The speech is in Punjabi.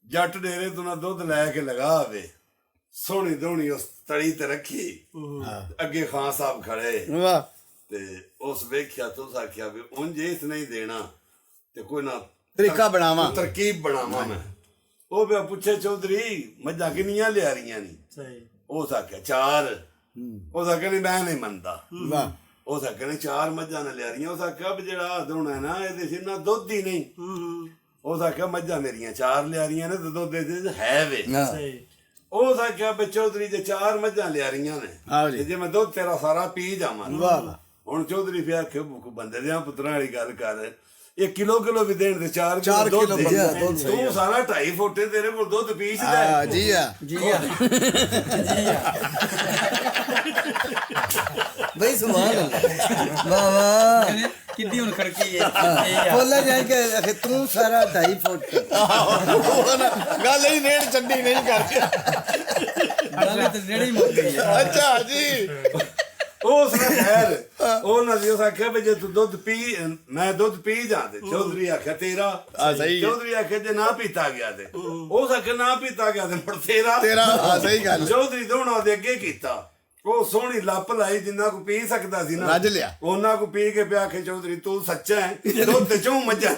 ਜੱਟ ਡੇਰੇ ਤੋਂ ਨਾ ਦੁੱਧ ਲੈ ਕੇ ਲਗਾ ਆਵੇ, ਸੋਹਣੀ ਦੋਹਣੀ ਉਸ ਤਲੀ ਤੇ ਰੱਖੀ, ਅੱਗੇ ਖਾਨ ਸਾਹਿਬ ਖੜੇ ਵਾਹ ਤੇ ਉਸ ਵੇਖਿਆ ਤੂੰ ਆਖਿਆ ਵੀ ਉਂਝ ਇਸ ਨਹੀਂ ਦੇਣਾ ਤੇ ਕੋਈ ਨਾ ਤਰੀਕਾ ਬਣਾਵਾਂ, ਤਰਕੀਬ ਬਣਾਵਾਂ ਮੈਂ। ਉਹ ਵੀ ਪੁੱਛੇ ਚੌਧਰੀ ਮੱਝਾਂ ਕਿੰਨੀਆਂ ਲਿਆ ਰਹੀਆਂ ਨੀ? ਉਸ ਆਖਿਆ 4। ਉਸ ਆਖਿਆ ਨਹੀਂ ਮੈਂ ਨਹੀਂ ਮੰਨਦਾ। ਵਾਹ ਉਸ ਆਖਿਆ ਨਹੀਂ 4 ਮੱਝਾਂ ਨੇ ਲਿਆ ਰਹੀਆਂ। ਉਸ ਆਖਿਆ ਵੀ ਜਿਹੜਾ ਦੋਣਾ ਨਾ ਇਹਦੇ ਸੀ ਨਾ ਦੁੱਧ ਹੀ ਨਹੀਂ। ਉਸ ਆਖਿਆ ਮੱਝਾਂ ਮੇਰੀਆਂ 4 ਲਿਆ ਰਹੀਆਂ ਨੇ ਤੇ ਦੁੱਧ ਇਹਦੇ ਹੈ ਵੇ। ਉਸ ਆਖਿਆ ਵੀ ਚੌਧਰੀ ਜੇ 4 ਮੱਝਾਂ ਲਿਆ ਰਹੀਆਂ ਨੇ ਜੇ ਮੈਂ ਦੁੱਧ ਤੇਰਾ ਸਾਰਾ ਪੀ ਜਾਵਾਂ। ਹੁਣ ਚੌਧਰੀ ਫਿਰ ਆਖਿਆ ਬੰਦੇ ਦਿਆਂ ਪੁੱਤਰਾਂ ਵਾਲੀ ਗੱਲ ਕਰ, ਇਹ ਕਿਲੋ ਵੀ ਦੇਣ ਤੇ 4 ਕਿਲੋ ਦੁੱਧ ਤੂੰ ਸਾਰਾ 2.5 ਫੁੱਟੇ ਤੇਰੇ ਕੋਲ ਦੁੱਧ ਪੀ ਸਕਦਾ। ਜੀ ਆ ਬਈ ਸੁਭਾਨ ਅੱਲਾਹ ਵਾਹ ਵਾਹ ਕਿੱਡੀ ਹੁਣ ਖੜਕੀ ਹੈ ਬੋਲਾ ਜਾਏ ਕਿ ਤੂੰ ਸਾਰਾ 2.5 ਫੁੱਟ ਗੱਲ ਹੀ ਨੇੜ ਚੰਡੀ ਨਹੀਂ ਕਰਦੀ। ਗੱਲ ਤੇ ਨੇੜੇ ਹੀ ਮੁੱਕ ਗਈ ਹੈ। ਅੱਛਾ ਜੀ ਉਸ ਨੇ ਖੈਰ ਉਹ ਨਦੀ ਉਸ ਆਖਿਆ ਵੀ ਜੇ ਤੂੰ ਦੁੱਧ ਪੀ ਮੈਂ ਦੁੱਧ ਪੀ ਜਾਂਦੇ। ਚੌਧਰੀ ਆਖਿਆ ਤੇਰਾ ਸਹੀ। ਚੌਧਰੀ ਆਖਿਆ ਜੇ ਨਾ ਪੀਤਾ ਗਿਆ ਤੇ ਉਸ ਆਖਿਆ ਨਾ ਪੀਤਾ ਗਿਆ ਤੇ ਮੁੜ ਤੇਰਾ ਸਹੀ ਗੱਲ। ਚੌਧਰੀ ਦੋਣਾ ਦੇ ਅੱਗੇ ਕੀਤਾ। ਉਹ ਸੋਹਣੀ ਲੱਪ ਲਾਈ ਜਿੰਨਾ ਕੋ ਪੀ ਸਕਦਾ ਸੀ ਨਾ ਰੱਜ ਲਿਆ। ਉਹਨਾਂ ਕੋ ਪੀ ਕੇ ਪਿਆ ਕੇ ਚੌਧਰੀ ਤੂੰ ਸੱਚਾ ਹੈ ਦੁੱਧ ਚੋਂ ਮੱਝਾਂ